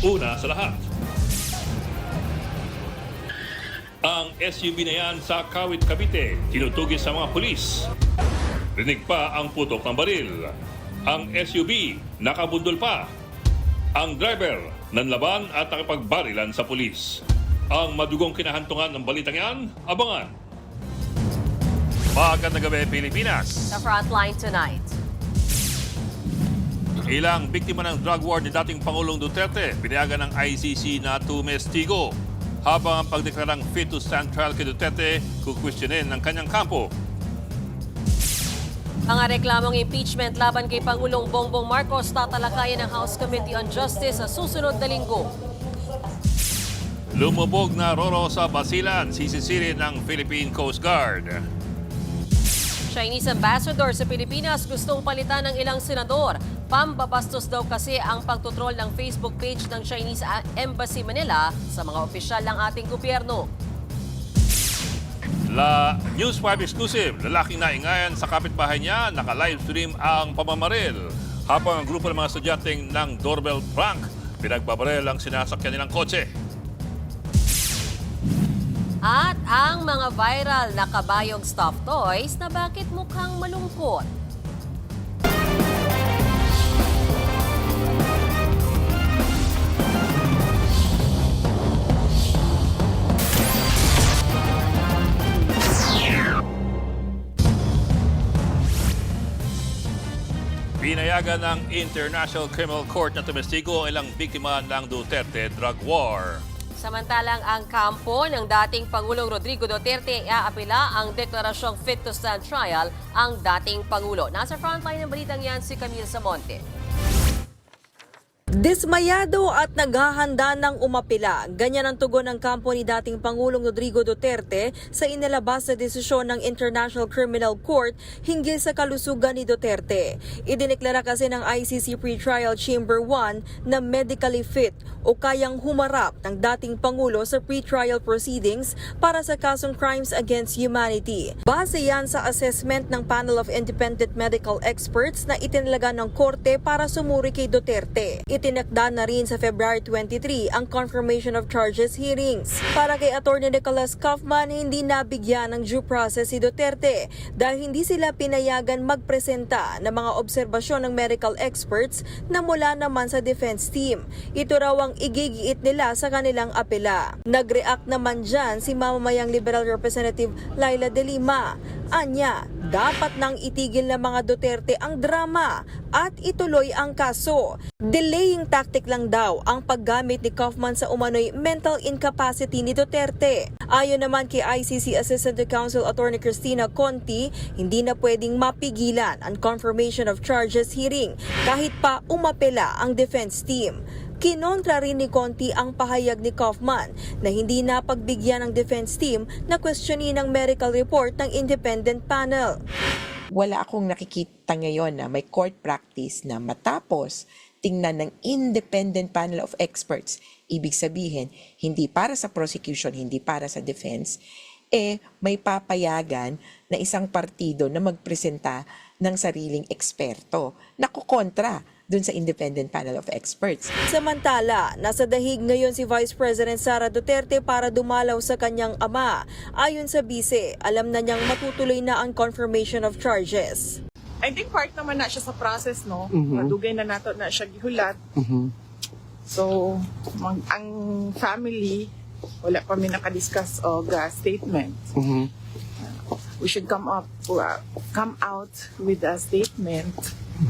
Una sa lahat, ang SUV na yan sa Kawit, Cavite, tinutugis sa mga pulis. Rinig pa ang putok ng baril. Ang SUV nakabundol pa. Ang driver nanlaban at nakipagbarilan sa pulis. Ang madugong kinahantungan ng balitang yan, abangan. Magandang gabi, Pilipinas. Sa Frontline tonight. Ilang biktima ng drug war ni dating Pangulong Duterte, pinayagan ng ICC na tumestigo. Habang ang pagdeklarang fit to stand trial kay Duterte, kukwestiyonin ng kanyang kampo. Mga reklamong impeachment laban kay Pangulong Bongbong Marcos tatalakayan ng House Committee on Justice sa susunod na linggo. Lumubog na Roro sa Basilan, sisisirin ng Philippine Coast Guard. Chinese ambassador sa Pilipinas gustong palitan ng ilang senador. Pambabastos daw kasi ang pagtutrol ng Facebook page ng Chinese Embassy Manila sa mga opisyal ng ating gobyerno. La News 5 exclusive, lalaking naingayan sa kapitbahay niya, naka-livestream ang pamamaril. Habang ang grupo ng mga estudyanteng ng doorbell prank, pinagbabaril ang sinasakyan nilang kotse. At ang mga viral na kabayong stuffed toys na bakit mukhang malungkot. Pinayagan ng International Criminal Court na tumestigo ang ilang biktima ng Duterte drug war. Samantalang ang kampo ng dating Pangulong Rodrigo Duterte iaapila ang deklarasyong fit to stand trial ang dating Pangulo. Nasa frontline ng balitang yan si Camille Samonte. Dismayado at naghahanda ng umapila. Ganyan ang tugon ng kampo ni dating Pangulong Rodrigo Duterte sa inilabas na desisyon ng International Criminal Court hinggil sa kalusugan ni Duterte. Idineklara kasi ng ICC Pretrial Chamber 1 na medically fit o kayang humarap ng dating Pangulo sa pretrial proceedings para sa kasong crimes against humanity. Base yan sa assessment ng panel of independent medical experts na itinalaga ng korte para sumuri kay Duterte. Itinakda na rin sa February 23 ang confirmation of charges hearings. Para kay Atty. Nicholas Kaufman, hindi nabigyan ng due process si Duterte dahil hindi sila pinayagan magpresenta ng mga obserbasyon ng medical experts na mula naman sa defense team. Ito raw ang igigiit nila sa kanilang apela. Nag-react naman dyan si mamamayang Liberal Representative Laila De Lima. Anya, dapat nang itigil ng mga Duterte ang drama at ituloy ang kaso. Delaying tactic lang daw ang paggamit ni Kaufman sa umano'y mental incapacity ni Duterte. Ayon naman kay ICC Assistant to Counsel Attorney Cristina Conti, hindi na pwedeng mapigilan ang confirmation of charges hearing kahit pa umapela ang defense team. Kinontra rin ni Conti ang pahayag ni Kaufman na hindi napagbigyan ng defense team na questionin ang medical report ng independent panel. Wala akong nakikita ngayon na may court practice na matapos tingnan ng independent panel of experts, ibig sabihin, hindi para sa prosecution, hindi para sa defense, may papayagan na isang partido na magpresenta ng sariling eksperto na kukontra dun sa independent panel of experts. Samantala, nasa dahig ngayon si Vice President Sara Duterte para dumalaw sa kanyang ama. Ayon sa bise, alam na niyang matutuloy na ang confirmation of charges. I think part naman na siya sa process, no? Madugay na nato na siya gihulat. So, ang family, wala pa mi nakadiscuss og statement. We should come out with a statement.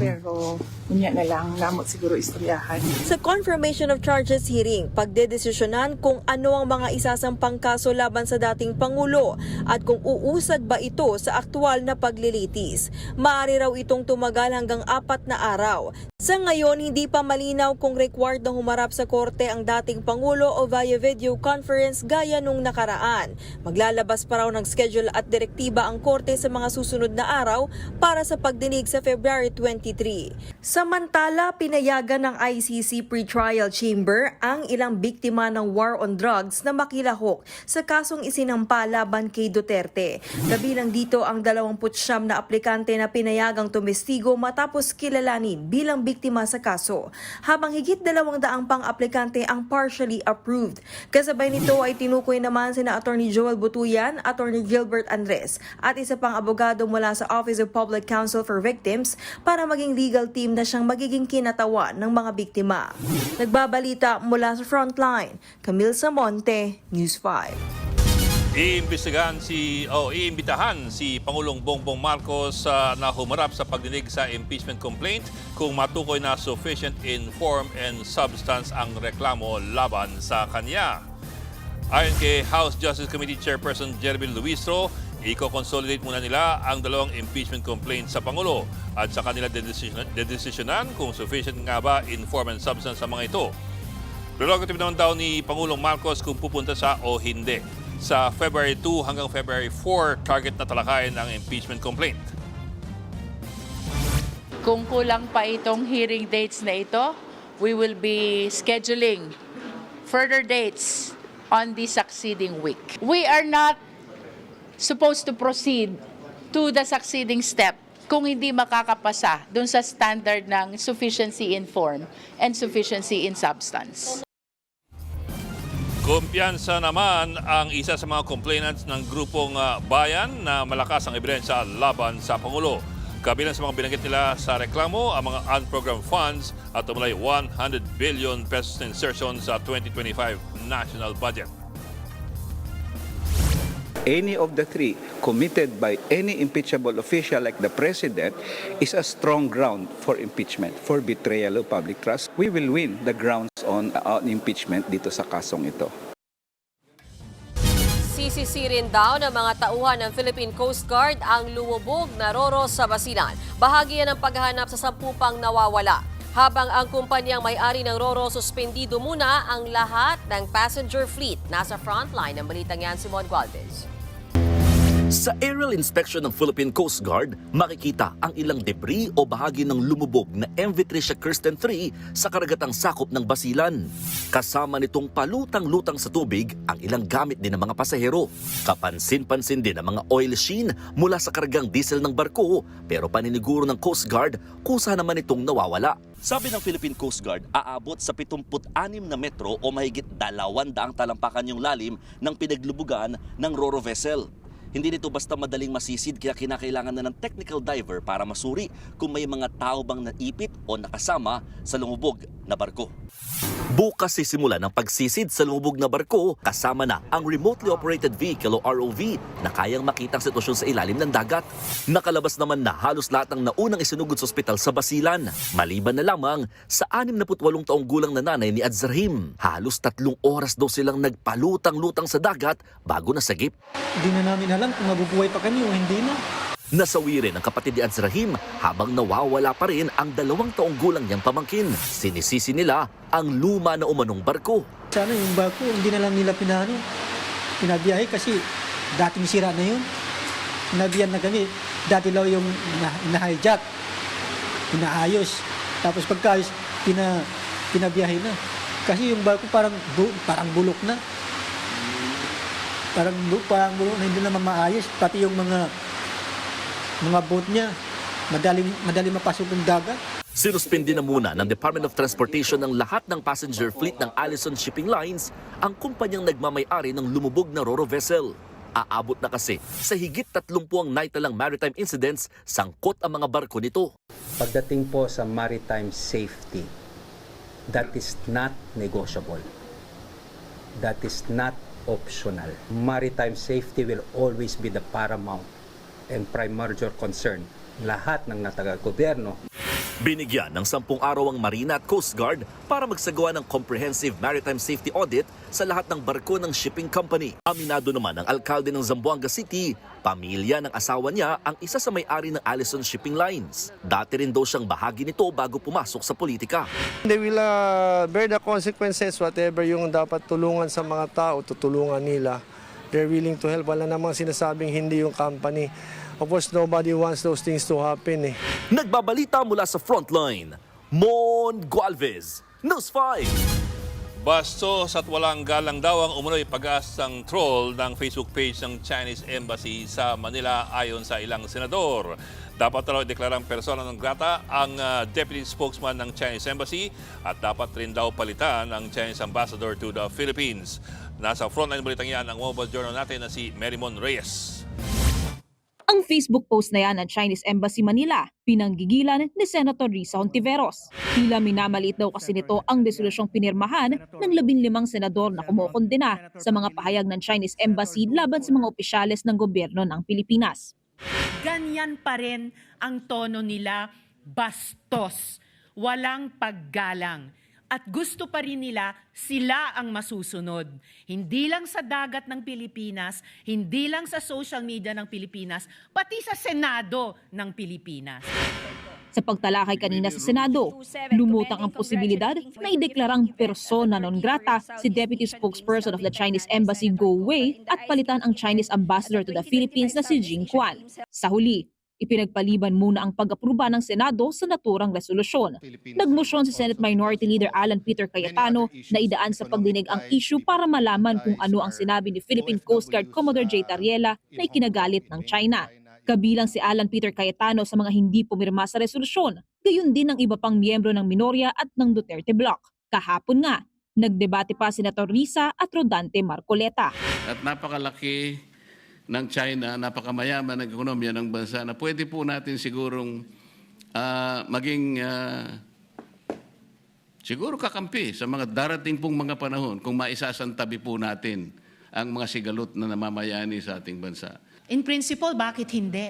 Pero, unya na lang, namot siguro istoryahan. Sa confirmation of charges hearing, pagdedesisyonan kung ano ang mga isasampang kaso laban sa dating Pangulo at kung uusad ba ito sa aktual na paglilitis. Maaari raw itong tumagal hanggang 4 na araw. Sa ngayon, hindi pa malinaw kung required na humarap sa korte ang dating Pangulo o via video conference gaya nung nakaraan. Maglalabas pa raw ng schedule at direktiba ang korte sa mga susunod na araw para sa pagdinig sa February 23. Samantala, pinayagan ng ICC Pretrial Chamber ang ilang biktima ng war on drugs na makilahok sa kasong isinampa laban kay Duterte. Kabilang dito ang 29 na aplikante na pinayagang tumestigo matapos kilalanin bilang biktima biktima sa kaso, habang higit 200 pang aplikante ang partially approved. Kasabay nito ay tinukoy naman sina Attorney Joel Butuyan, Attorney Gilbert Andres at isa pang abogado mula sa Office of Public Counsel for Victims para maging legal team na siyang magiging kinatawan ng mga biktima. Nagbabalita mula sa Frontline, Camille Samonte, News 5. Iimbitahan si Pangulong Bongbong Marcos na humarap sa pagdinig sa impeachment complaint kung matukoy na sufficient in form and substance ang reklamo laban sa kanya. Ayon kay House Justice Committee Chairperson Jeremy Luistro, i-consolidate muna nila ang dalawang impeachment complaint sa Pangulo at sa kanila dedesisyonan kung sufficient nga ba in form and substance sa mga ito. Prerogative naman daw ni Pangulong Marcos kung pupunta sa o hindi. Sa February 2 hanggang February 4, target na talakayin ang impeachment complaint. Kung kulang pa itong hearing dates na ito, we will be scheduling further dates on the succeeding week. We are not supposed to proceed to the succeeding step kung hindi makakapasa dun sa standard ng sufficiency in form and sufficiency in substance. Kumpiyansa naman ang isa sa mga complainants ng grupong bayan na malakas ang ebidensya laban sa Pangulo. Kabilang sa mga binanggit nila sa reklamo ang mga unprogrammed funds at umalay 100 billion pesos na insertion sa 2025 national budget. Any of the three committed by any impeachable official like the President is a strong ground for impeachment, for betrayal of public trust. We will win the grounds on impeachment dito sa kasong ito. CCC rin daw ng mga tauhan ng Philippine Coast Guard ang lumubog na Roro sa Basilan. Bahagi yan ng paghahanap sa 10 pang nawawala. Habang ang kumpanyang may-ari ng Roro suspendido muna ang lahat ng passenger fleet. Nasa frontline ng balitang yan si Mon Gualvez. Sa aerial inspection ng Philippine Coast Guard, makikita ang ilang debris o bahagi ng lumubog na MV Tricia Kirsten 3 sa karagatang sakop ng Basilan. Kasama nitong palutang-lutang sa tubig ang ilang gamit din ng mga pasahero. Kapansin-pansin din ang mga oil sheen mula sa kargang diesel ng barko, pero paniniguro ng Coast Guard kung saan naman itong nawawala. Sabi ng Philippine Coast Guard, aabot sa 76 na metro o mahigit 200 talampakan yung lalim ng pinaglubugan ng Roro vessel. Hindi nito basta madaling masisid kaya kinakailangan na ng technical diver para masuri kung may mga tao bang naipit o nakasama sa lumubog na barko. Bukas sisimula ng pagsisid sa lumubog na barko kasama na ang remotely operated vehicle o ROV na kayang makita ang sitwasyon sa ilalim ng dagat. Nakalabas naman na halos lahat ng naunang isinugod sa ospital sa Basilan. Maliban na lamang sa 68 taong gulang na nanay ni Adzarhim. Halos 3 oras daw silang nagpalutang-lutang sa dagat bago nasagip. Hindi na namin alam kung mabubuhay pa kami o hindi na. Nasawi rin ang kapatid ni Adzarhim habang nawawala pa rin ang 2 taong gulang niyang pamangkin. Sinisisi nila ang luma na umanong barko. Sana yung barko, hindi na lang nila pinabiyahe kasi dating sira na yun. Pinabiyan na kami. Dati lang yung na-hijack, pinaayos. Tapos pagkaayos, pinabiyahe na. Kasi yung barko parang bulok na. Parang bulok na, hindi naman maayos. Pati yung mga boat niya, madali mapasok ng dagat. Sinuspindi na muna ng Department of Transportation ng lahat ng passenger fleet ng Allison Shipping Lines ang kumpanyang nagmamay-ari ng lumubog na Roro vessel. Aabot na kasi sa higit 30 ang naitalang maritime incidents, sangkot ang mga barko nito. Pagdating po sa maritime safety, that is not negotiable. That is not optional. Maritime safety will always be the paramount and primordial concern lahat ng nataga-gobyerno. Binigyan ng 10 araw ang Marina at Coast Guard para magsagawa ng comprehensive maritime safety audit sa lahat ng barko ng shipping company. Aminado naman ang alkalde ng Zamboanga City, pamilya ng asawa niya ang isa sa may-ari ng Allison Shipping Lines. Dati rin daw siyang bahagi nito bago pumasok sa politika. They will bear the consequences, whatever yung dapat tulungan sa mga tao, tutulungan nila. They're willing to help. Wala namang sinasabing hindi yung company. Of course, nobody wants those things to happen. Nagbabalita mula sa Frontline, Mon Gualvez, News 5. Bastos at walang galang daw ang umunoy pag-aasang troll ng Facebook page ng Chinese Embassy sa Manila ayon sa ilang senador. Dapat raw deklarang persona non grata ang deputy spokesman ng Chinese Embassy at dapat rin daw palitan ang Chinese ambassador to the Philippines. Nasa frontline balitang yan ang mobile journal natin na si Merymon Reyes. Ang Facebook post na yan ng Chinese Embassy Manila, pinanggigilan ni Senator Risa Hontiveros. Tila minamaliit daw kasi nito ang resolusyong pinirmahan ng 15 senador na kumokondena sa mga pahayag ng Chinese Embassy laban sa mga opisyales ng gobyerno ng Pilipinas. Ganyan pa rin ang tono nila, bastos, walang paggalang. At gusto pa rin nila sila ang masusunod. Hindi lang sa dagat ng Pilipinas, hindi lang sa social media ng Pilipinas, pati sa Senado ng Pilipinas. Sa pagtalakay kanina sa Senado, lumutang ang posibilidad na ideklarang persona non grata si Deputy Spokesperson of the Chinese Embassy Go Wei at palitan ang Chinese Ambassador to the Philippines na si Jing Quan. Sa huli, ipinagpaliban muna ang pag-apruba ng Senado sa naturang resolusyon. Nagmosyon si Senate Minority Leader Alan Peter Cayetano na idaan sa pagdinig ang issue para malaman kung ano ang sinabi ni Philippine Coast Guard Commodore J. Tariela na ikinagalit ng China. Kabilang si Alan Peter Cayetano sa mga hindi pumirma sa resolusyon, gayon din ang iba pang miyembro ng Minoria at ng Duterte Bloc. Kahapon nga, nagdebate pa Senator Risa at Rodante Marcoleta. At napakalaki ng China, napakamayaman ng ekonomiya ng bansa na pwede po natin sigurong maging siguro kakampi sa mga darating pong mga panahon kung maisasantabi po natin ang mga sigalot na namamayani sa ating bansa. In principle, bakit hindi?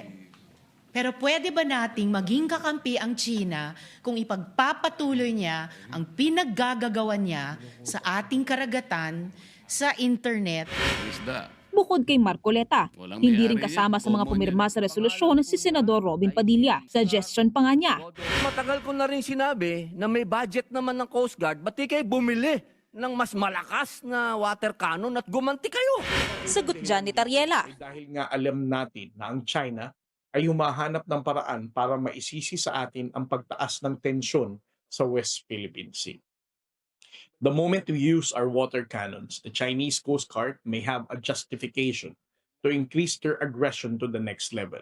Pero pwede ba nating maging kakampi ang China kung ipagpapatuloy niya ang pinaggagawa niya sa ating karagatan, sa internet? Isda. Bukod kay Marcoleta, hindi rin kasama sa mga pumirma sa resolusyon si Senador Robin Padilla. Suggestion pa nga niya. Matagal ko na rin sinabi na may budget naman ng Coast Guard, ba't di kayo bumili ng mas malakas na water cannon at gumanti kayo? Sagot dyan ni Tariela. Dahil nga alam natin na ang China ay humahanap ng paraan para maisisi sa atin ang pagtaas ng tensyon sa West Philippine Sea. The moment we use our water cannons, the Chinese Coast Guard may have a justification to increase their aggression to the next level.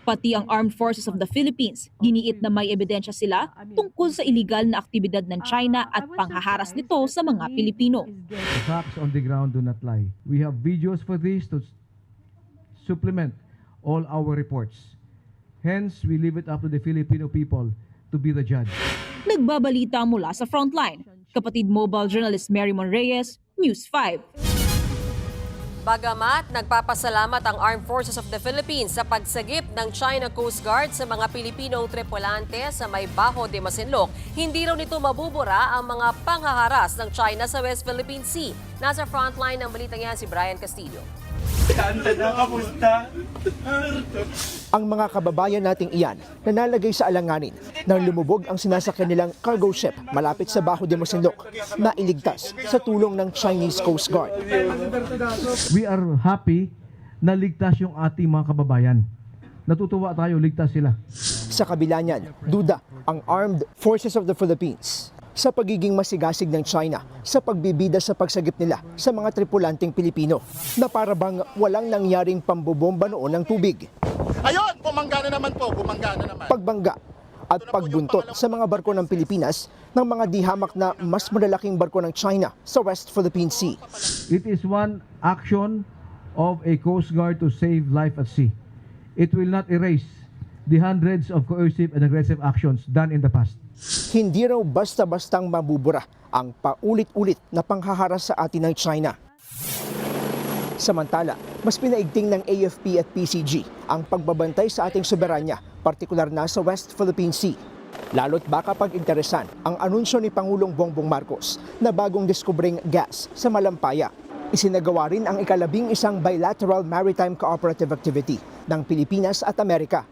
Pati ang Armed Forces of the Philippines, giniit na may ebidensya sila tungkol sa iligal na aktibidad ng China at panghaharas nito sa mga Pilipino. The facts on the ground do not lie. We have videos for this to supplement all our reports. Hence, we leave it up to the Filipino people to be the judge. Nagbabalita mula sa frontline. Kapatid mobile journalist Merymon Reyes, News 5. Bagamat nagpapasalamat ang Armed Forces of the Philippines sa pagsagip ng China Coast Guard sa mga Pilipinong tripulante sa may Bajo de Masinloc, hindi raw nito mabubura ang mga panghaharas ng China sa West Philippine Sea. Nasa frontline ng balitang yan si Brian Castillo. Ang mga kababayan nating iyan na nalagay sa alanganin nang lumubog ang sinasakyan nilang cargo ship malapit sa Bajo de Masinloc na iligtas sa tulong ng Chinese Coast Guard. We are happy na ligtas yung ating mga kababayan. Natutuwa tayo, ligtas sila. Sa kabila niyan, duda ang Armed Forces of the Philippines sa pagiging masigasig ng China sa pagbibida sa pagsagip nila sa mga tripulanting Pilipino na para bang walang nangyaring pambobomba noon ng tubig. Ayun, bumangga na naman po, bumangga na naman. Pagbangga at pagbuntot sa mga barko ng Pilipinas ng mga dihamak na mas malalaking barko ng China sa West Philippine Sea. It is one action of a Coast Guard to save life at sea. It will not erase the hundreds of coercive and aggressive actions done in the past. Hindi raw basta-bastang mabubura ang paulit-ulit na panghaharas sa atin ng China. Samantala, mas pinaigting ng AFP at PCG ang pagbabantay sa ating soberanya, partikular na sa West Philippine Sea. Lalo't baka pag-interesan ang anunsyo ni Pangulong Bongbong Marcos na bagong diskubring gas sa Malampaya. Isinagawa rin ang ika-11 bilateral maritime cooperative activity ng Pilipinas at Amerika.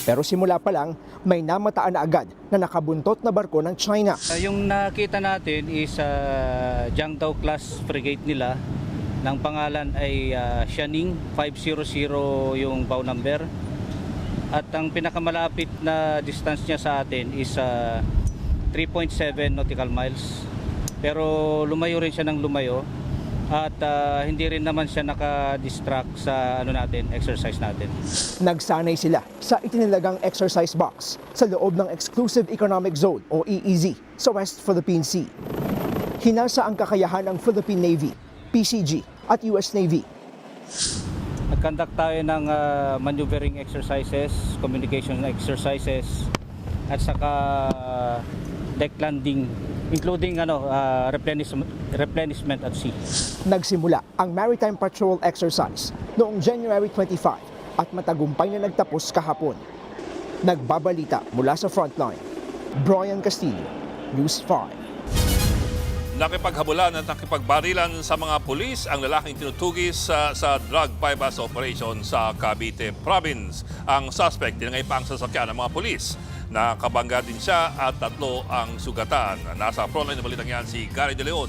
Pero simula pa lang, may namataan na agad na nakabuntot na barko ng China. Yung nakita natin is Jiangdao class frigate nila. Ng pangalan ay Xianing 500 yung bow number. At ang pinakamalapit na distance niya sa atin is 3.7 nautical miles. Pero lumayo rin siya ng lumayo. At hindi rin naman siya naka-distract sa exercise natin. Nagsanay sila sa itinilagang exercise box sa loob ng Exclusive Economic Zone o EEZ sa West Philippine Sea. Hinasa ang kakayahan ng Philippine Navy, PCG at US Navy. Nag-conduct tayo ng maneuvering exercises, communication exercises, at saka deck landing, including replenishment at sea. Nagsimula ang Maritime Patrol Exercise noong January 25 at matagumpay na nagtapos kahapon. Nagbabalita mula sa frontline, Brian Castillo, News 5. Nakipaghabulan at nakipagbarilan sa mga pulis ang lalaking tinutugis sa drug bypass operation sa Cavite Province. Ang suspect tinangay pa ang sasakyan ng mga pulis. Nakabangga din siya at 3 ang sugatan. Nasa frontline na balitang yan si Gary De Leon.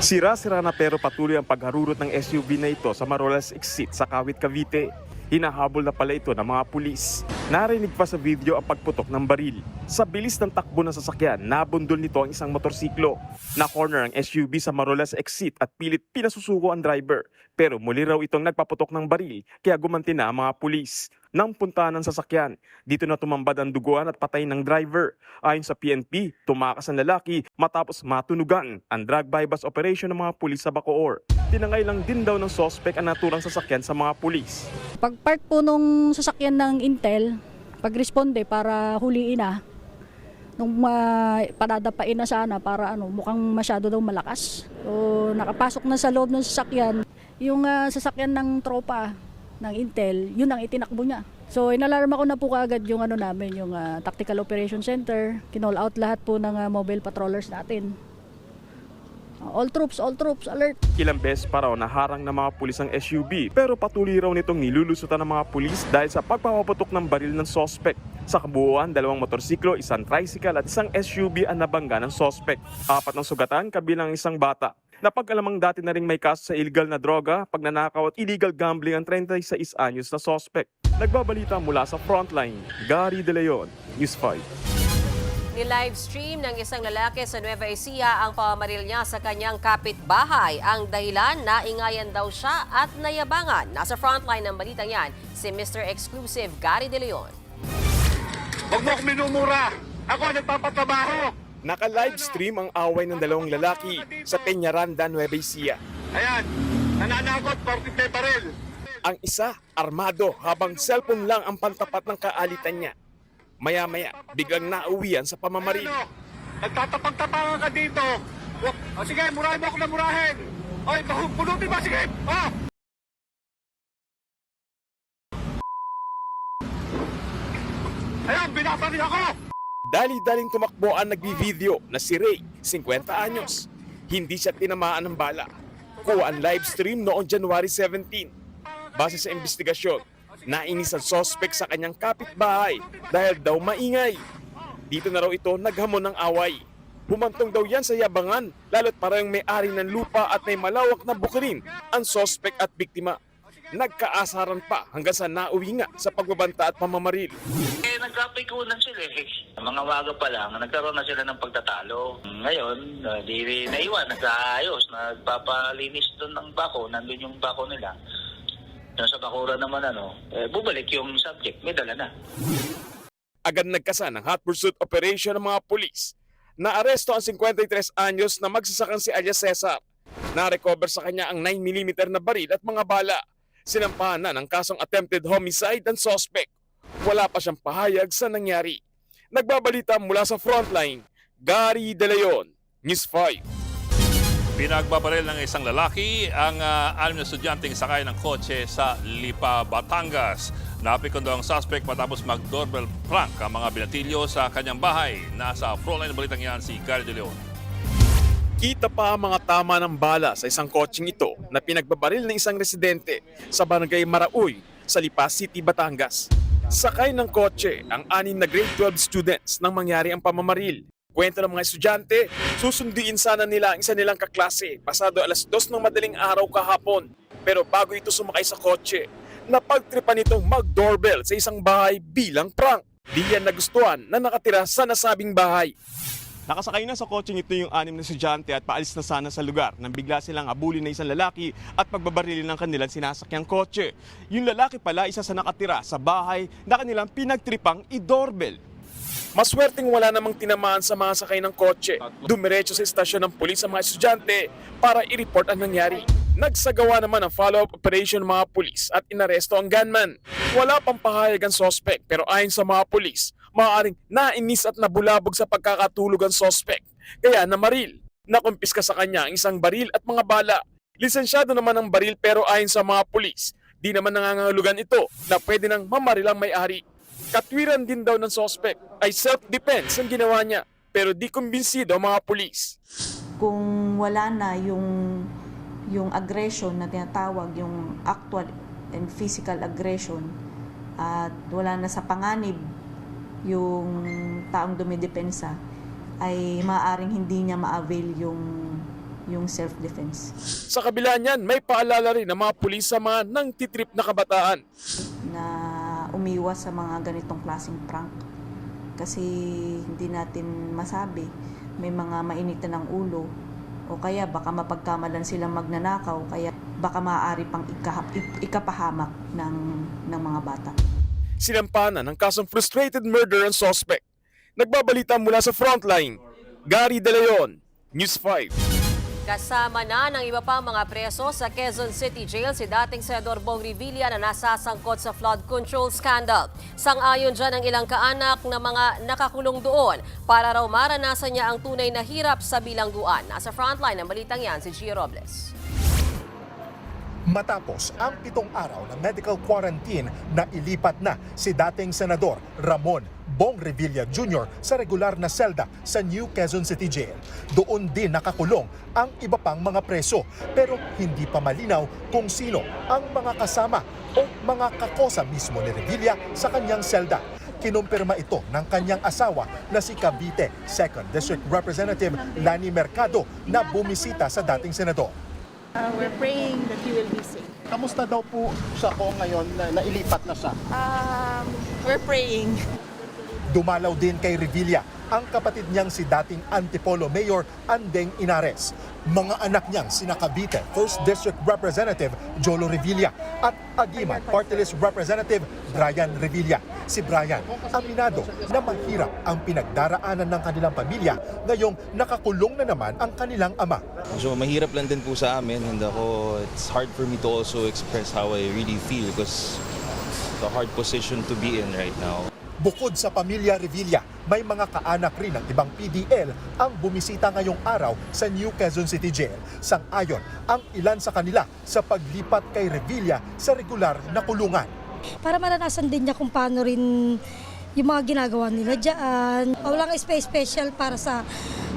Sira-sira na pero patuloy ang pagharurot ng SUV na ito sa Marolas Exit sa Kawit, Cavite. Hinahabol na pala ito ng mga pulis. Narinig pa sa video ang pagputok ng baril. Sa bilis ng takbo ng sasakyan, nabundol nito ang isang motorsiklo. Na-corner ang SUV sa Marolas Exit at pilit pinasusuko ang driver. Pero muli raw itong nagpaputok ng baril kaya gumanti na ang mga pulis. Nang puntahan ng sasakyan, dito na tumambad ang duguan at patay ng driver. Ayon sa PNP, tumakas ang lalaki matapos matunugan ang drug bypass operation ng mga pulis sa Bacoor. Tinangay lang din daw ng suspect ang naturang sasakyan sa mga pulis. Pag-park po nung sasakyan ng Intel, pag-responde para huliin na, nung padadapain na sana para mukhang masyado daw malakas. So nakapasok na sa loob ng sasakyan, yung sasakyan ng tropa ng Intel, yun ang itinakbo niya. So inalarma ko na po kaagad yung namin, yung Tactical Operation Center. Kinall out lahat po ng mobile patrollers natin. All troops, alert! Ilang beses pa raw naharang ng mga pulis ang SUV pero patuloy raw nitong nilulusutan ng mga pulis dahil sa pagpapaputok ng baril ng suspect. Sa kabuuan, 2 motorsiklo, 1 tricycle at 1 SUV ang nabangga ng suspect. 4 ng sugatan kabilang 1 bata. Napag-alamang dati na ring may kaso sa illegal na droga, pagnanakaw at illegal gambling ang 36 anyos na suspect. Nagbabalita mula sa frontline, Gary De Leon, News 5. Ni-livestream ng isang lalaki sa Nueva Ecija ang pamamaril niya sa kanyang kapitbahay. Ang dahilan, naingayan daw siya at nayabangan. Nasa frontline ng balitang yan, si Mr. Exclusive Gary De Leon. Huwag mo akong minumura! Ako nagpapatrabaho! Naka-livestream ang away ng 2 lalaki sa Peñaranda, Nueva Ecija. Ayan, nananakot, 45 baril. Ang isa, armado habang cellphone lang ang pantapat ng kaalitan niya. Maya-maya, biglang nauwian sa pamamaril. Nagtatapang-tapangan ka dito. Sige, murahin mo ako na murahin. Oy, pulutin ba? Sige! Ayan, binabaril ako! Dali-daling tumakbo ang nagbi-video na si Ray, 50 anyos. Hindi siya tinamaan ng bala. Kuha ang livestream noong January 17. Base sa investigasyon, nainis ang suspect sa kanyang kapitbahay dahil daw maingay. Dito na raw ito naghamon ng away. Humantong daw yan sa yabangan, lalo't parang may-ari ng lupa at may malawak na bukirin ang suspect at biktima. Nagkaasaran pa hanggang sa nauwi nga sa pagbabanta at pamamaril. Nagkapikunan sila Mga waga pa lang, nagkaroon na sila ng pagtatalo. Ngayon, di naiwan, nag-aayos, nagpapalinis doon ng bako, nandun yung bako nila. Sa bakura naman bubalik yung subject, may dala na. Agad nagkasa ng hot pursuit operation ng mga pulis. Naaresto ang 53 anyos na magsasakang si alias Cesar. Na-recover sa kanya ang 9mm na baril at mga bala. Sinampahan na ng kasong attempted homicide ang suspect. Wala pa siyang pahayag sa nangyari. Nagbabalita mula sa frontline, Gary De Leon, News 5. Pinagbabaril ng isang lalaki ang 6 na estudyanteng sakay ng kotse sa Lipa, Batangas. Napikon daw ang suspect matapos mag-doorbell prank ang mga binatilyo sa kanyang bahay. Nasa frontline ng balitang yan si Gary De Leon. Kita pa ang mga tama ng bala sa isang kotseng ito na pinagbabaril ng isang residente sa barangay Marauy sa Lipa City, Batangas. Sakay ng kotse ang 6 na grade 12 students nang mangyari ang pamamaril. Kwento ng mga estudyante, susunduin sana nila ang isa nilang kaklase pasado 2:00 ng madaling araw kahapon. Pero bago ito sumakay sa kotse, napagtripan itong mag-doorbell sa isang bahay bilang prank. Di yan nagustuhan na nakatira sa nasabing bahay. Nakasakay na sa kotse nito yung 6 na estudyante at paalis na sana sa lugar nang bigla silang abulin na isang lalaki at pagbabarilin ng kanilang sinasakyang kotse. Yung lalaki pala isa sa nakatira sa bahay na kanilang pinagtripang i-doorbell. Maswerteng wala namang tinamaan sa mga sakay ng kotse. Dumiretso sa istasyon ng pulis ang mga estudyante para i-report ang nangyari. Nagsagawa naman ang follow-up operation ng mga pulis at inaresto ang gunman. Wala pang pahayag ang sospek pero ayon sa mga pulis, maaaring nainis at nabulabog sa pagkakatulog ang sospek. Kaya namaril. Nakumpiska sa kanya ang isang baril at mga bala. Lisensyado naman ang baril pero ayon sa mga pulis, di naman nangangahulugan ito na pwede nang mamaril ang may-ari. Katwiran din daw ng sospek ay self-defense ang ginawa niya pero di kumbinsido ang mga pulis. Kung wala na yung aggression na tinatawag, yung actual and physical aggression, at wala na sa panganib yung taong dumidepensa, ay maaaring hindi niya ma-avail yung self-defense. Sa kabila niyan, may paalala rin ng mga pulis sa mga nangtitrip na kabataan. Na umiwas sa mga ganitong klaseng prank. Kasi hindi natin masabi, may mga mainit na ng ulo, o kaya baka mapagkamalan silang magnanakaw, kaya baka maaari pang ikapahamak ng mga bata. Sinampanan ng kasong frustrated murder ang suspect. Nagbabalita mula sa frontline, Gary De Leon, News 5. Kasama na ng iba pang mga preso sa Quezon City Jail si dating Senador Bong Revilla na nasasangkot sa flood control scandal. Sang-ayon dyan ang ilang kaanak na mga nakakulong doon para raw maranasan niya ang tunay na hirap sa bilangguan. Nasa frontline ng balitang yan si Gio Robles. Matapos ang 7 araw na medical quarantine, na ilipat na si dating Senador Ramon Bong Revilla Jr. sa regular na selda sa New Quezon City Jail. Doon din nakakulong ang iba pang mga preso pero hindi pa malinaw kung sino ang mga kasama o mga kakosa mismo ni Revilla sa kanyang selda. Kinumpirma ito ng kanyang asawa na si Cavite 2nd District Representative Lani Mercado na bumisita sa dating senador. We're praying that he will be safe. Kamusta daw po siya ko ngayon na nailipat na siya? We're praying. Dumalaw din kay Revilla ang kapatid niyang si dating Antipolo Mayor Andeng Inares. Mga anak niyang sina Cavite 1st District Representative Jolo Revilla at Aguiman Party List Representative Brian Revilla. Si Brian, aminado na mahirap ang pinagdaraanan ng kanilang pamilya ngayong nakakulong na naman ang kanilang ama. So mahirap lang din po sa amin, and it's hard for me to also express how I really feel because it's a hard position to be in right now. Bukod sa pamilya Revilla, may mga kaanak rin ng ibang PDL ang bumisita ngayong araw sa New Quezon City Jail. Sang-ayon ang ilan sa kanila sa paglipat kay Revilla sa regular na kulungan. Para maranasan din niya kung paano rin yung mga ginagawa nila dyan. Walang space special para sa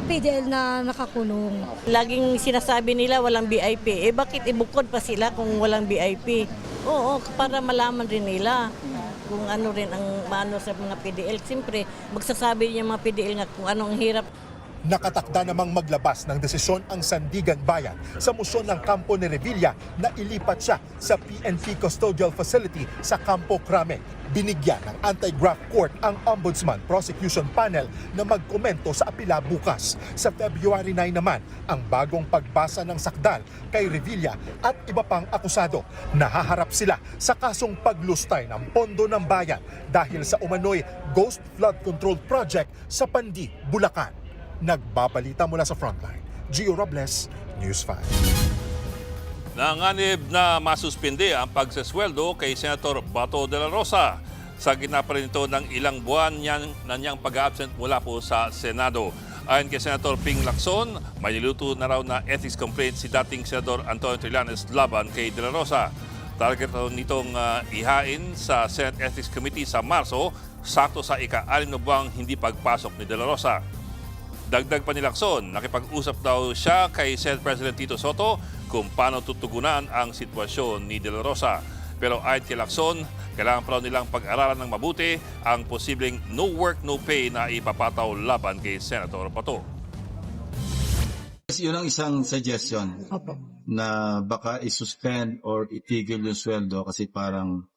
PDL na nakakulong. Laging sinasabi nila walang VIP. Bakit ibukod pa sila kung walang VIP? Oo, para malaman rin nila kung ano rin ang maano sa mga PDL. Siyempre, magsasabi niya mga PDL nga kung ano ang hirap. Nakatakda namang maglabas ng desisyon ang Sandigan Bayan sa musyon ng kampo ni Revilla na ilipat siya sa PNP Custodial Facility sa Campo Crame. Binigyan ng Anti-Graft Court ang Ombudsman Prosecution Panel na magkomento sa apela bukas. Sa February 9 naman, ang bagong pagbasa ng sakdal kay Revilla at iba pang akusado. Nahaharap sila sa kasong paglustay ng pondo ng bayan dahil sa umano'y Ghost Flood Control Project sa Pandi, Bulacan. Nagbabalita mula sa Frontline, Gio Robles, News 5. Nanganib na masuspindi ang pagsesweldo kay Senator Bato de la Rosa sa gitna pa rin ito ng ilang buwan na niyang pag-absent mula po sa Senado. Ayon kay Senator Ping Lacson, may niluto na raw na ethics complaint si dating Senador Antonio Trillanes laban kay de la Rosa. Target raw nitong ihain sa Senate Ethics Committee sa Marso, sakto sa ika-6 na buwang hindi pagpasok ni de la Rosa. Dagdag pa ni Lacson, nakipag-usap daw siya kay Senate President Tito Soto kung paano tutugunan ang sitwasyon ni De La Rosa. Pero ayon kay Lacson, kailangan pa raw nilang pag-aralan ng mabuti ang posibleng no work, no pay na ipapataw laban kay Senator Bato. Yun ang isang suggestion na baka isuspend or itigil yung sweldo kasi parang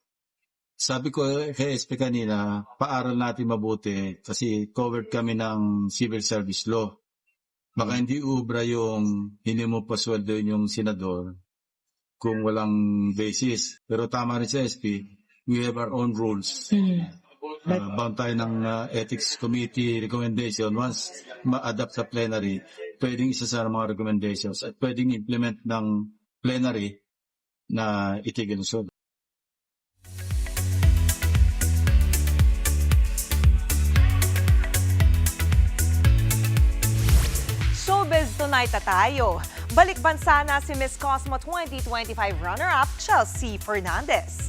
Sabi ko kay SP kanina, paaral natin mabuti kasi covered kami ng civil service law. Baka hindi ubra yung hindi mo pasweldo yung senador kung walang basis. Pero tama rin sa SP, we have our own rules. Bound tayo ng ethics committee recommendation. Once ma-adapt sa plenary, pwedeng isa sa mga recommendations at pwedeng implement ng plenary na itigil ang sweldo. Showbiz tonight na tayo. Balik bansa na si Miss Cosmo 2025 runner-up Chelsea Fernandez.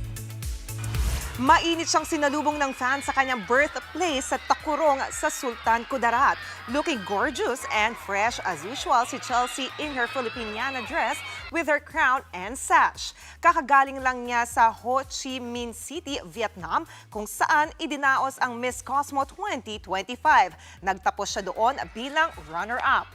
Mainit siyang sinalubong ng fans sa kanyang birthplace sa Takurong sa Sultan Kudarat. Looking gorgeous and fresh as usual si Chelsea in her Filipiniana dress with her crown and sash. Kakagaling lang niya sa Ho Chi Minh City, Vietnam, kung saan idinaos ang Miss Cosmo 2025. Nagtapos siya doon bilang runner-up.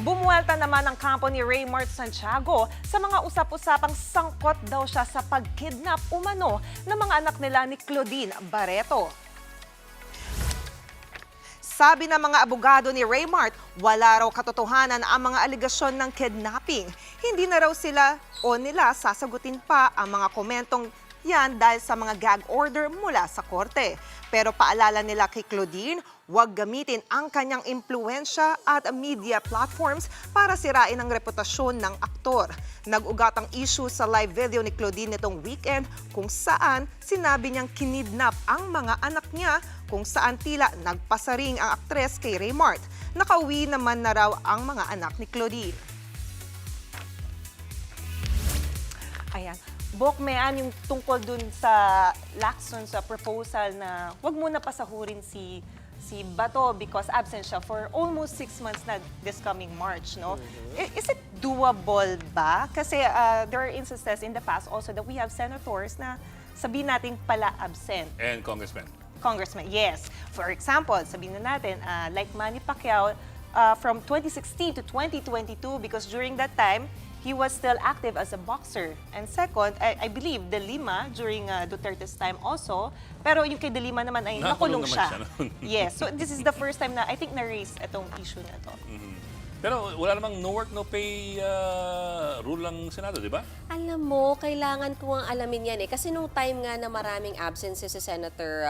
Bumuelta naman ang kampo ni Raymart Santiago sa mga usap-usapang sangkot daw siya sa pagkidnap umano ng mga anak nila ni Claudine Barreto. Sabi ng mga abogado ni Raymart, wala raw katotohanan ang mga aligasyon ng kidnapping. Hindi na raw sila o nila sasagutin pa ang mga komentong yan dahil sa mga gag order mula sa korte. Pero paalala nila kay Claudine, huwag gamitin ang kanyang impluensya at media platforms para sirain ang reputasyon ng aktor. Nag-ugat ang issue sa live video ni Claudine nitong weekend kung saan sinabi niyang kinidnap ang mga anak niya kung saan tila nagpasaring ang aktres kay Raymart. Nakauwi naman na raw ang mga anak ni Claudine. Ayan. Bok, mayan yung tungkol dun sa Lacson, sa proposal na wag muna pasahurin si Bato because absent siya for almost 6 months na this coming March, no? Is it doable ba? Kasi there are instances in the past also that we have senators na sabihin natin pala absent. And congressmen. Congressman, yes. For example, sabihin na natin, like Manny Pacquiao, from 2016 to 2022 because during that time, he was still active as a boxer. And second, I believe De Lima during Duterte's time also. Pero yung kay De Lima naman ay nakulong siya. Yes, so this is the first time na I think na-raise itong issue na to. Pero wala namang no work, no pay rule ng Senado, di ba? Alam mo, kailangan ko ang alamin yan eh. Kasi nung time nga na maraming absences si Senator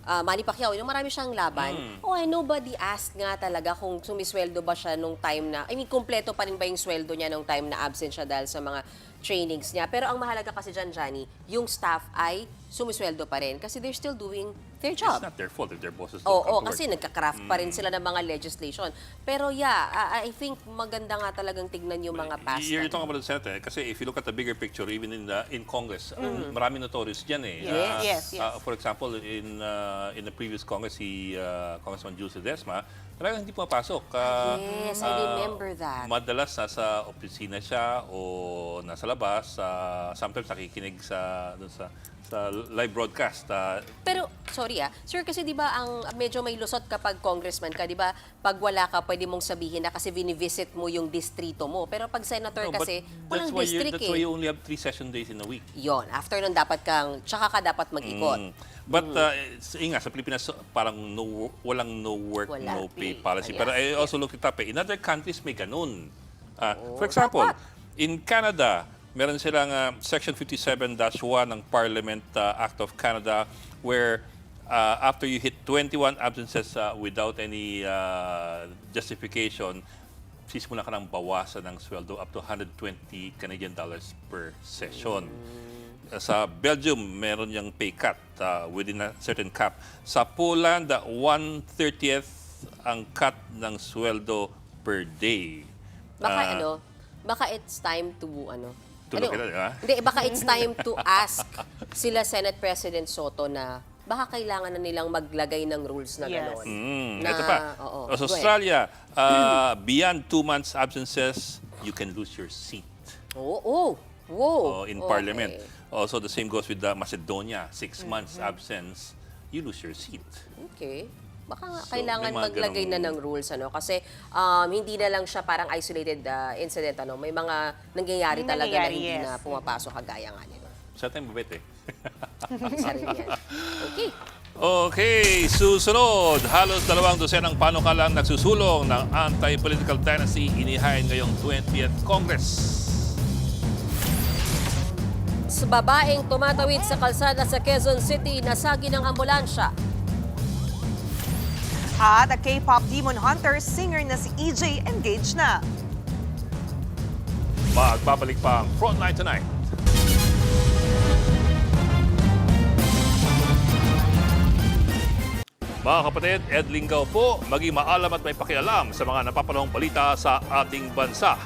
Manny Pacquiao, yung marami siyang laban, nobody asked nga talaga kung sumisweldo ba siya nung time na, kumpleto pa rin ba yung sweldo niya nung time na absent siya dahil sa mga trainings niya. Pero ang mahalaga kasi dyan, Johnny, yung staff ay sumisweldo pa rin kasi they're still doing their job. It's not their fault if their bosses don't Oo, come to work. kasi nagka-craft pa rin sila ng mga legislation. Pero I think maganda nga talagang tignan yung mga past. You're talking about the Senate, kasi if you look at the bigger picture, even in Congress, maraming notorious dyan eh. Yes. For example, in the previous Congress, si Congressman Juice Desma, talagang hindi pumapasok. Yes, I remember that. Madalas nasa opisina siya o nasa labas. Sometimes nakikinig sa live broadcast. Pero, sorry sir, kasi di ba ang medyo may lusot kapag congressman ka, di ba? Pag wala ka, pwede mong sabihin na kasi vinivisit mo yung distrito mo. Pero pag senator kasi, walang district That's why you only have 3 session days in a week. Yon, after nun dapat tsaka ka dapat mag-ikot. But sa Pilipinas parang walang no work, no pay policy. Pero I also looked it up. In other countries may ganun. For example, in Canada, meron silang Section 57-1 ng Parliament Act of Canada where after you hit 21 absences without any justification, sisimulan ka ng bawasan ng sweldo up to 120 Canadian dollars per session. Sa Belgium, meron yung pay cut within a certain cap. Sa Poland, 1/30th ang cut ng sweldo per day. Baka it's time to look at it, Hindi, baka it's time to ask sila Senate President Soto na baka kailangan na nilang maglagay ng rules na gano'n. Ito pa. Sa Australia, beyond 2 months absences, you can lose your seat. In Parliament. Also, the same goes with Macedonia. 6 months absence, you lose your seat. Okay. Baka nga So, kailangan may mga maglagay na ganong- ng rules, ano? Kasi hindi na lang siya parang isolated incident, ano? May mga nangyayari May talaga na nangyayari, hindi yes. na pumapasok kagaya nga nito. Sa ating mabait eh. Isa rin yan. Okay. Okay, susunod. Halos 200 panukalang nagsusulong ng anti-political dynasty inihain ngayong 20th Congress. Sa babaeng tumatawid sa kalsada sa Quezon City, nasagi ng ambulansya. At ang K-pop Demon Hunter singer na si EJ engaged na. Magbabalik pa ang Frontline tonight. Mga kapatid, Ed Lingaw po, maging maalam at may pakialam sa mga napapanahong balita sa ating bansa.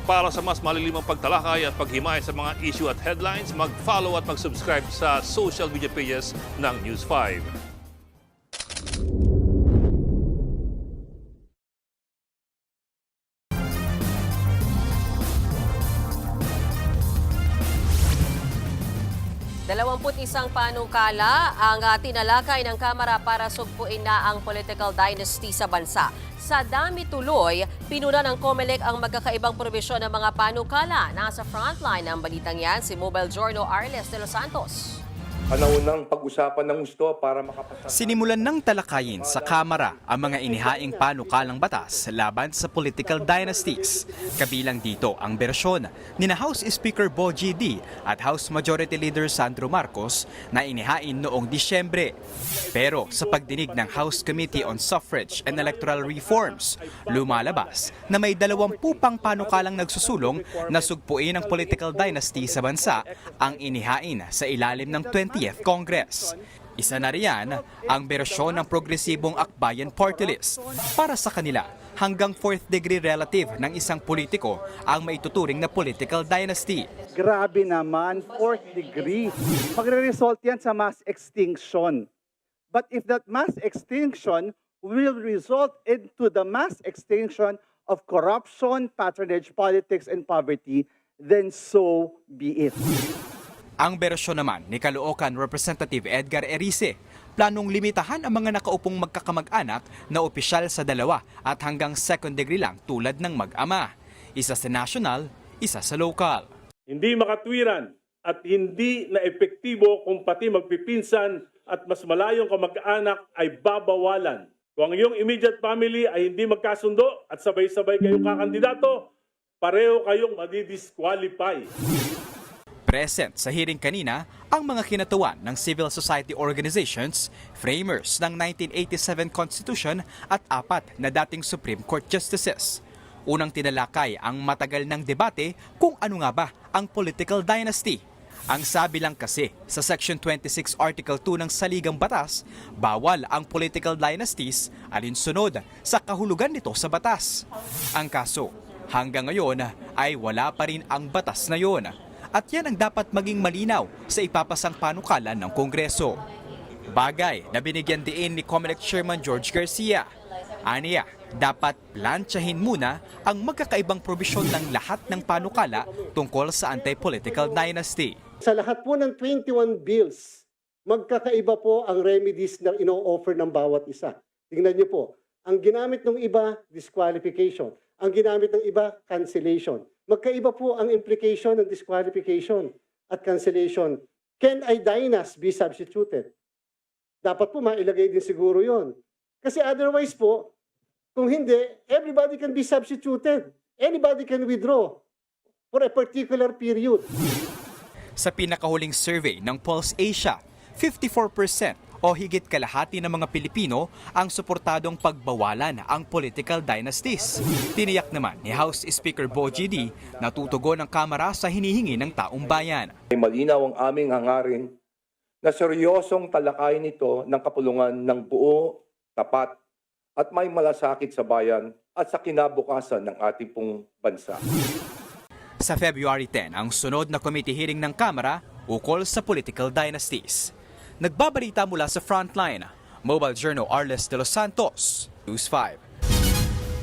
Para sa mas malilimang pagtalakay at paghimay sa mga issue at headlines, mag-follow at mag-subscribe sa social media pages ng News 5. Isang panukala ang tinalakay ng Kamara para sugpuin na ang political dynasty sa bansa. Sa dami tuloy, pinuna ng COMELEC ang magkakaibang probisyon ng mga panukala. Nasa frontline ng balitang yan si Mobile Journal Arles de los Santos. Panahon ng pag-usapan ng gusto para makapasa. Sinimulan ng talakayin sa Kamara ang mga inihaing panukalang batas laban sa political dynasties. Kabilang dito ang bersyon ni House Speaker Bogie D. at House Majority Leader Sandro Marcos na inihain noong Disyembre. Pero sa pagdinig ng House Committee on Suffrage and Electoral Reforms, lumalabas na may 20 pang panukalang nagsusulong na sugpuin ang political dynasty sa bansa ang inihain sa ilalim ng 20th Congress. Isa na riyan ang bersyon ng progresibong Akbayan Party List. Para sa kanila, hanggang 4th degree relative ng isang politiko ang maituturing na political dynasty. Grabe naman, 4th degree. Magre-result yan sa mass extinction. But if that mass extinction will result into the mass extinction of corruption, patronage politics, and poverty, then so be it. Ang bersyon naman ni Caloocan Representative Edgar Erice, planong limitahan ang mga nakaupong magkakamag-anak na opisyal sa 2 at hanggang 2nd degree lang tulad ng mag-ama. Isa sa national, isa sa local. Hindi makatwiran at hindi na epektibo kung pati magpipinsan at mas malayong kamag-anak ay babawalan. Kung ang iyong immediate family ay hindi magkasundo at sabay-sabay kayong kakandidato, pareho kayong madidisqualify. Present sa hearing kanina ang mga kinatuan ng civil society organizations, framers ng 1987 Constitution at 4 na dating Supreme Court Justices. Unang tinalakay ang matagal ng debate kung ano nga ba ang political dynasty. Ang sabi lang kasi sa Section 26 Article 2 ng Saligang Batas, bawal ang political dynasties alinsunod sa kahulugan nito sa batas. Ang kaso, hanggang ngayon ay wala pa rin ang batas na yon. At yan ang dapat maging malinaw sa ipapasang panukalan ng Kongreso. Bagay na binigyan diin ni COMELEC Chairman George Garcia. Aniya, dapat plantsahin muna ang magkakaibang probisyon ng lahat ng panukala tungkol sa anti-political dynasty. Sa lahat po ng 21 bills, magkakaiba po ang remedies na ino-offer ng bawat isa. Tingnan niyo po, ang ginamit ng iba, disqualification. Ang ginamit ng iba, cancellation. Magkaiba po ang implication ng disqualification at cancellation. Can a dynasty be substituted? Dapat po mailagay din siguro yon. Kasi otherwise po, kung hindi, everybody can be substituted. Anybody can withdraw for a particular period. Sa pinakahuling survey ng Pulse Asia, 54% o higit kalahati ng mga Pilipino ang suportadong pagbawalan ang political dynasties. Tiniyak naman ni House Speaker Bogie D na tutugon ng Kamara sa hinihingi ng taong bayan. Ay malinaw ang aming hangarin na seryosong talakayin ito ng kapulungan ng buo, tapat at may malasakit sa bayan at sa kinabukasan ng ating pong bansa. Sa February 10, ang sunod na committee hearing ng Kamara ukol sa political dynasties. Nagbabalita mula sa Frontline, Mobile Journal Arles de los Santos, News 5.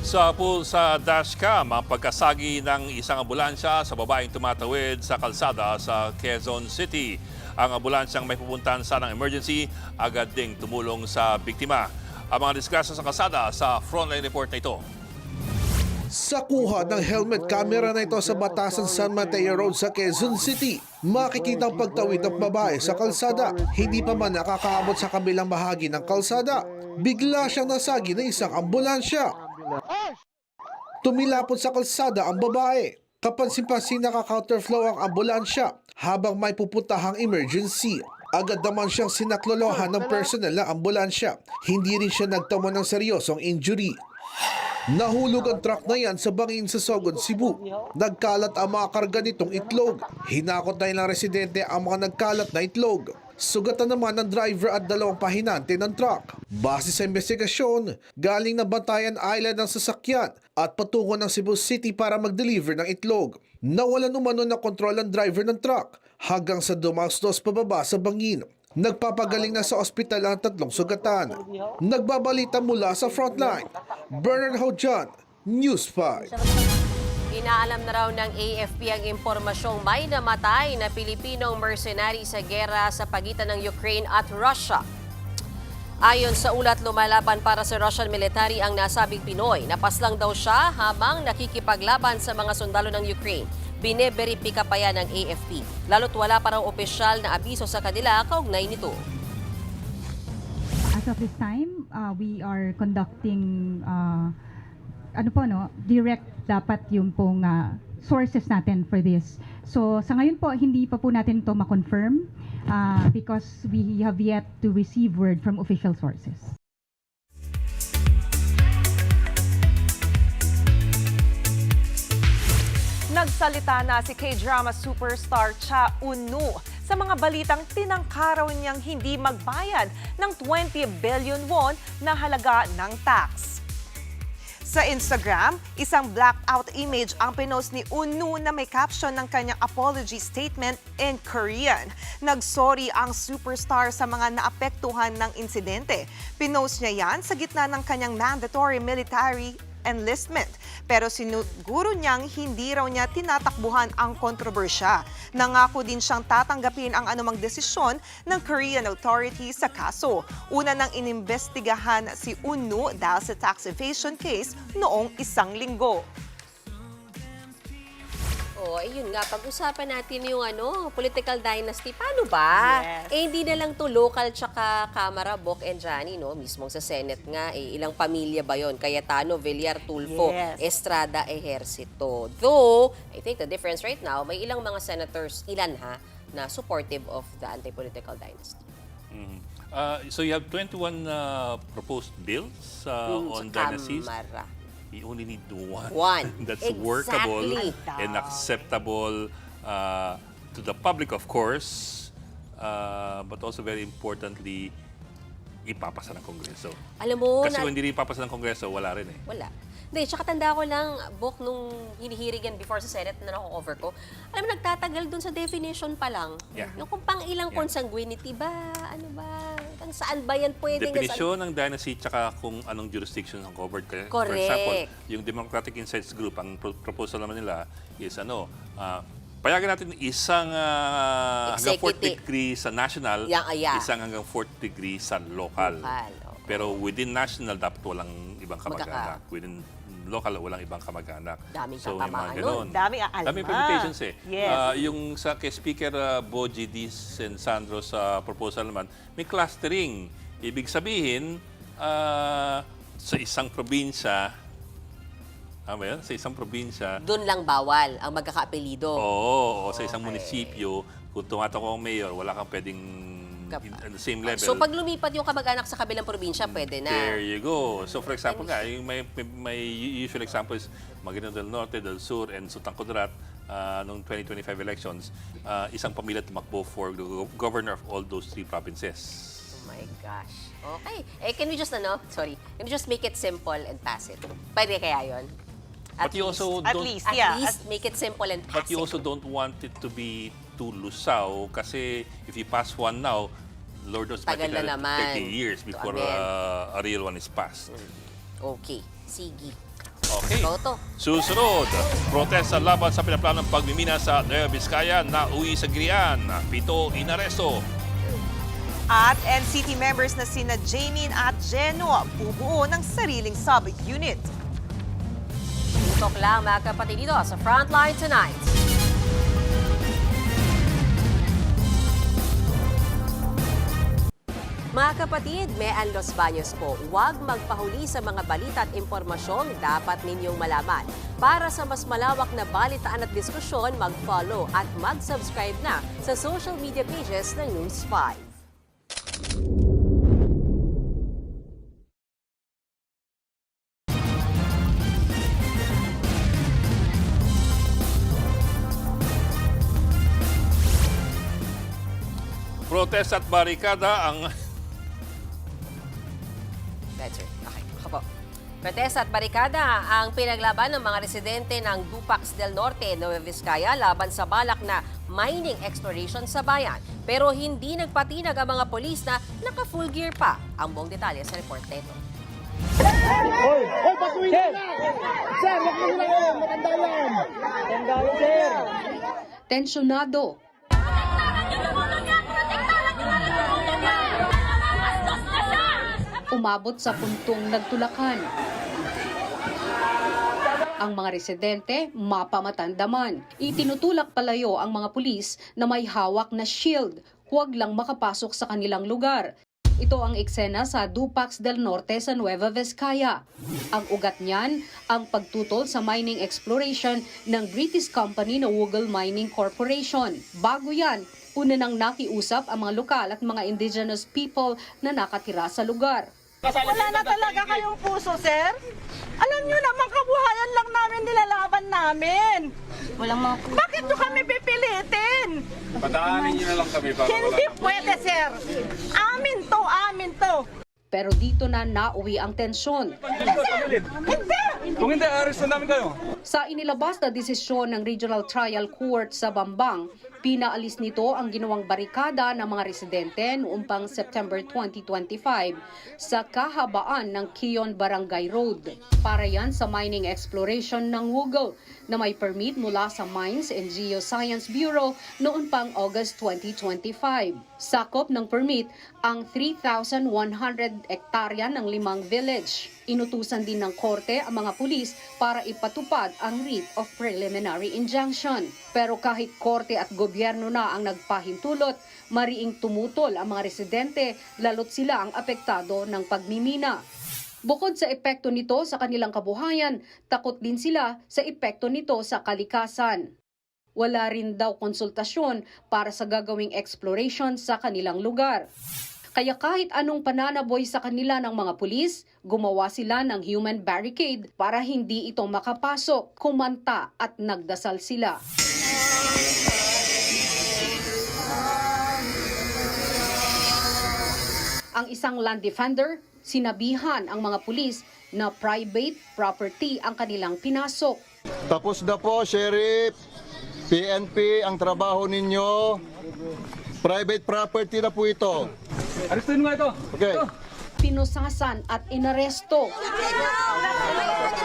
Sa sa dashcam, ang pagkasagi ng isang ambulansya sa babaeng tumatawid sa kalsada sa Quezon City. Ang ambulansyang may pupuntahan sa ng emergency, agad ding tumulong sa biktima. ang mga disgrasya sa kalsada sa frontline report na ito. Sa kuha ng helmet camera na ito sa Batasan San Mateo Road sa Quezon City, makikita ang pagtawid ng babae sa kalsada. Hindi pa man nakakaabot sa kabilang bahagi ng kalsada. Bigla siyang nasagi ng isang ambulansya. Tumilapon sa kalsada ang babae. Kapansin-pansin nakaka-counterflow ang ambulansya habang may puputahang emergency. Agad naman siyang sinaklolohan ng personnel ng ambulansya. Hindi rin siya nagtamo ng seryosong injury. Nahulog ang truck na yan sa bangin sa Sogod, Cebu. Nagkalat ang mga karga nitong itlog. Hinakot na ilang residente ang mga nagkalat na itlog. Sugatan naman ng driver at 2 pahinante ng truck. Base sa investigasyon, galing na Bantayan Island ang sasakyan at patungo ng Cebu City para mag-deliver ng itlog. Nawalan umano ng kontrol ang driver ng truck hanggang sa dumastos pababa sa bangin. Nagpapagaling na sa ospital ang 3 sugatan. Nagbabalita mula sa frontline, Bernard Hojan, News 5. Inaalam na raw ng AFP ang impormasyong may namatay na Pilipinong mercenary sa gera sa pagitan ng Ukraine at Russia. Ayon sa ulat, lumalaban para sa Russian military ang nasabing Pinoy. Napaslang daw siya habang nakikipaglaban sa mga sundalo ng Ukraine. Bineberipika pa yan ng AFP. Lalo't wala parang opisyal na abiso sa kanila kaugnay nito. As of this time, we are conducting direct dapat yung pong sources natin for this. So sa ngayon po, hindi pa po natin ito ma-confirm because we have yet to receive word from official sources. Nagsalita na si K-drama superstar Cha Eun-woo sa mga balitang tinangkaraw niyang hindi magbayad ng 20 billion won na halaga ng tax. Sa Instagram, isang blackout image ang pinost ni Eun-woo na may caption ng kanyang apology statement in Korean. Nagsorry ang superstar sa mga naapektuhan ng insidente. Pinost niya yan sa gitna ng kanyang mandatory military enlistment. Pero sinuguro niyang hindi raw niya tinatakbuhan ang kontrobersya. Nangako din siyang tatanggapin ang anumang desisyon ng Korean authorities sa kaso. Una nang inimbestigahan si Eun-woo dahil sa tax evasion case noong 1 linggo. Oh, ayun nga, pag-usapan natin yung political dynasty. Paano ba? Yes. Hindi na lang to local tsaka Cámara, Boc and Johnny, no? Mismong sa Senate nga, ilang pamilya ba yon? Cayetano, Villar, Tulfo, Yes. Estrada, Ejercito. Though, I think the difference right now, may ilang mga senators, na supportive of the anti-political dynasty. So you have 21 proposed bills on sa dynasties. Cámara. You only need one. That's Exactly. workable and acceptable to the public, of course, but also very importantly, ipapasa ng Kongreso. Alam mo, Kasi kung hindi ipapasa ng Kongreso, wala rin eh. Wala. Hindi, tsaka tanda ko lang, Bok, nung hinihirigan before sa Senate na nako-cover ko, alam mo, nagtatagal dun sa definition pa lang. Yeah. Yung kung pang ilang consanguinity ba, ano ba, hanggang saan ba yan pwede? Definisyon ng dynasty tsaka kung anong jurisdiction ang covered. For Correct. example, yung Democratic Insights Group, ang proposal naman nila is payagan natin isang hanggang 4th degree sa national, isang hanggang 4th degree sa local. Pero within national, dapat walang ibang kamag-anak. Within local, walang ibang kamag-anak. Daming so, tatamaan nun. Daming aalma. Daming permutations eh. Yes. Yung sa kay Speaker Boji D. Sandro sa proposal naman, may clustering. Ibig sabihin, sa isang probinsya, sa isang probinsya, doon lang bawal ang magkakaapelido. Oo, sa isang munisipyo, kung tumatakbo ang mayor, wala kang pwedeng in the same level. So pag lumipat yung kamag-anak sa kabilang probinsya, pwede na. There you go. So for example nga, yung may usual example is Maguindanao del Norte, del Sur, and Sultan Kudarat noong 2025 elections, isang pamilya tumakbo for the governor of all those 3 provinces. Oh my gosh. Okay. Can we just, can we just make it simple and pass it? Pwede kaya yun? At least make it simple and pass it. But you also don't want it to be too lusaw kasi if you pass one now, Lord knows, tagal na naman 30 years before a real one is passed. Okay. Sige. Okay. Susunod, protesta laban sa pinaplanong pagmimina sa Nueva Vizcaya na uwi sa Grian. 7 inaresto. At NCT members na sina Jamin at Jeno bubuo ng sariling sub-unit. Tutok lang mga kapatid dito sa Frontline Tonight. Mga kapatid, Mean Los Baños po, huwag magpahuli sa mga balita at impormasyong dapat ninyong malaman. Para sa mas malawak na balitaan at diskusyon, mag-follow at mag-subscribe na sa social media pages ng News 5. Protest at barikada ang Protest at barikada ang pinaglaban ng mga residente ng Dupax del Norte, Nueva Vizcaya laban sa balak na mining exploration sa bayan. Pero hindi nagpatinag ang mga polis na naka-full gear pa. Ang buong detalye sa report na ito. Tensyonado. Umabot sa puntong nagtulakan. Ang mga residente mapamatandaman. Itinutulak palayo ang mga pulis na may hawak na shield. Huwag lang makapasok sa kanilang lugar. Ito ang eksena sa Dupax del Norte sa Nueva Vizcaya. Ang ugat niyan, ang pagtutol sa mining exploration ng British company na Wugol Mining Corporation. Bago yan, una nang nakiusap ang mga lokal at mga indigenous people na nakatira sa lugar. Wala na talaga kayong puso, sir? Alam nyo naman, kabuhayan lang namin nilalaban namin. Walang mga... Bakit nyo kami pipilitin? Padaanin nyo na lang kami para Hindi pwede, sir. Amin to. Pero dito na nauwi ang tensyon. Hindi! Kung hindi, aresto namin kayo. Sa inilabas na desisyon ng Regional Trial Court sa Bambang, pinaalis nito ang ginawang barikada ng mga residente noong pang September 2025 sa kahabaan ng Kion Barangay Road. Para yan sa mining exploration ng Wugol na may permit mula sa Mines and Geoscience Bureau noon pang August 2025. Sakop ng permit ang 3,100 hektarya ng 5 village. Inutusan din ng korte ang mga pulis para ipatupad ang writ of preliminary injunction. Pero kahit korte at gobyerno na ang nagpahintulot, mariing tumutol ang mga residente lalo't sila ang apektado ng pagmimina. Bukod sa epekto nito sa kanilang kabuhayan, takot din sila sa epekto nito sa kalikasan. Wala rin daw konsultasyon para sa gagawing exploration sa kanilang lugar. Kaya kahit anong pananaboy sa kanila ng mga pulis, gumawa sila ng human barricade para hindi ito makapasok, kumanta at nagdasal sila. Ang isang land defender, sinabihan ang mga pulis na private property ang kanilang pinasok. Tapos na po, Sheriff. PNP, ang trabaho ninyo. Private property na po ito. Arestuin mo nga ito. Okay. Pinusasan at inaresto.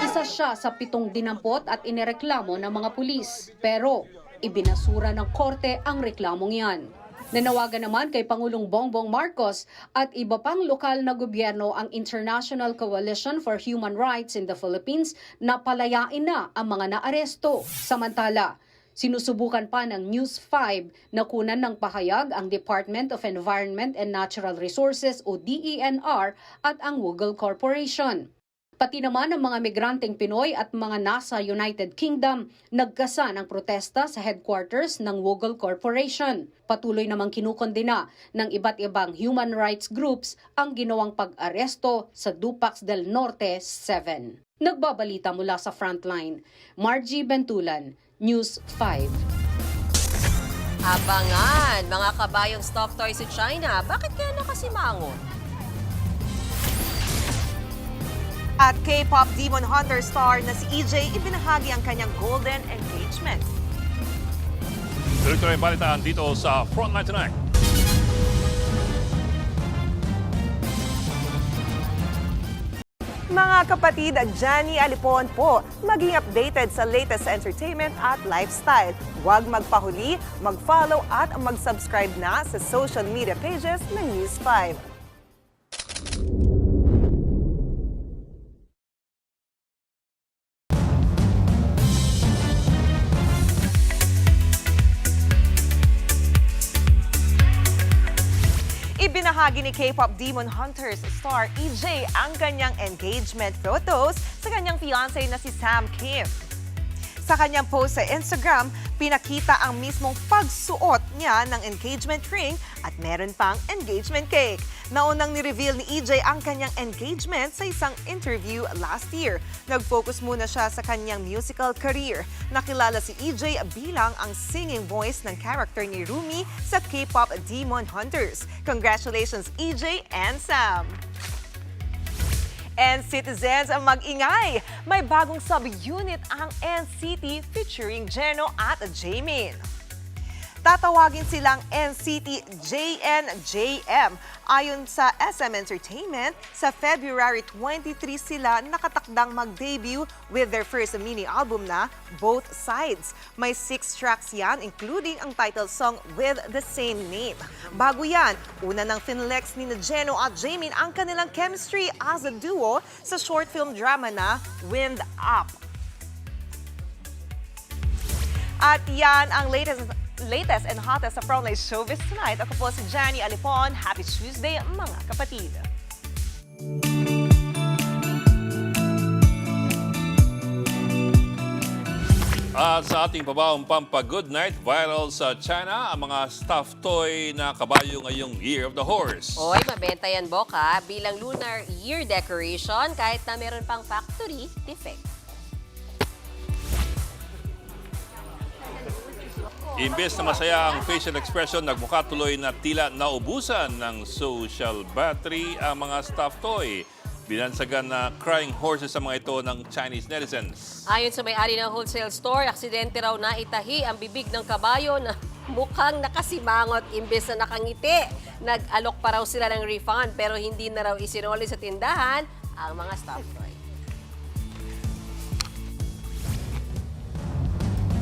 Isa siya sa 7 dinampot at inireklamo ng mga pulis. Pero ibinasura ng korte ang reklamong yan. Nanawagan naman kay Pangulong Bongbong Marcos at iba pang lokal na gobyerno ang International Coalition for Human Rights in the Philippines na palayain na ang mga naaresto. Samantala, sinusubukan pa ng News 5 na kunan ng pahayag ang Department of Environment and Natural Resources o DENR at ang Wugol Corporation. Pati naman ang mga migranteng Pinoy at mga nasa United Kingdom nagkasa ng protesta sa headquarters ng Wugol Corporation. Patuloy namang kinukondena ng iba't ibang human rights groups ang ginawang pag-aresto sa Dupax del Norte 7. Nagbabalita mula sa Frontline, Margie Bentulan, News 5. Abangan, mga kabayong stuffed toy sa China. Bakit kaya nakasimangon? At K-pop Demon Hunter star na si EJ ibinahagi ang kanyang golden engagement. Tuloy-tuloy ang balitaan dito sa Frontline Tonight. Mga kapatid, Johnny Alipon po, maging updated sa latest entertainment at lifestyle. Huwag magpahuli, mag-follow at mag-subscribe na sa social media pages ng News 5. Ibinahagi ni K-pop Demon Hunters star EJ ang kanyang engagement photos sa kanyang fiancé na si Sam Kim. Sa kanyang post sa Instagram, pinakita ang mismong pagsuot niya ng engagement ring at meron pang engagement cake. Naunang ni-reveal ni EJ ang kanyang engagement sa isang interview last year. Nag-focus muna siya sa kanyang musical career. Nakilala si EJ bilang ang singing voice ng character ni Rumi sa K-pop Demon Hunters. Congratulations EJ and Sam! NCTzens ang mag-ingay. May bagong sub-unit ang NCT featuring Jeno at Jaemin. Tatawagin silang NCT JNJM. Ayon sa SM Entertainment, sa February 23 sila nakatakdang mag-debut with their first mini album na Both Sides. May 6 tracks yan, including ang title song with the same name. Bago yan, una ng finlex ni Jeno at Jaemin ang kanilang chemistry as a duo sa short film drama na Wind Up. At yan ang latest and hottest sa Frontline Showbiz Tonight. Ako po si Johnny Alipon. Happy Tuesday, mga kapatid. At sa ating pabawang pampa-good night, viral sa China ang mga stuffed toy na kabayo ngayong Year of the Horse. Oy, mabenta yan, Boka, bilang Lunar Year decoration kahit na meron pang factory defect. Imbes na masaya ang facial expression, nagmukha tuloy na tila naubusan ng social battery ang mga stuffed toy. Binansagan na crying horses sa mga ito ng Chinese netizens. Ayon sa may-ari ng wholesale store, aksidente raw na itahi ang bibig ng kabayo na mukhang nakasimangot imbes na nakangiti. Nag-alok pa raw sila ng refund pero hindi na raw isinoli sa tindahan ang mga stuffed toy.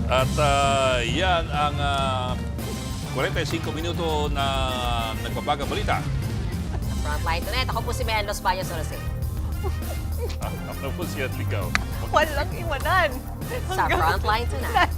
At yan ang 45 minuto na nagbabagang balita. Frontline Tonight. Ako po si Mayan Los Baños Rosé. Ako po si Adligaw. Walang iwanan. Sa Frontline Tonight.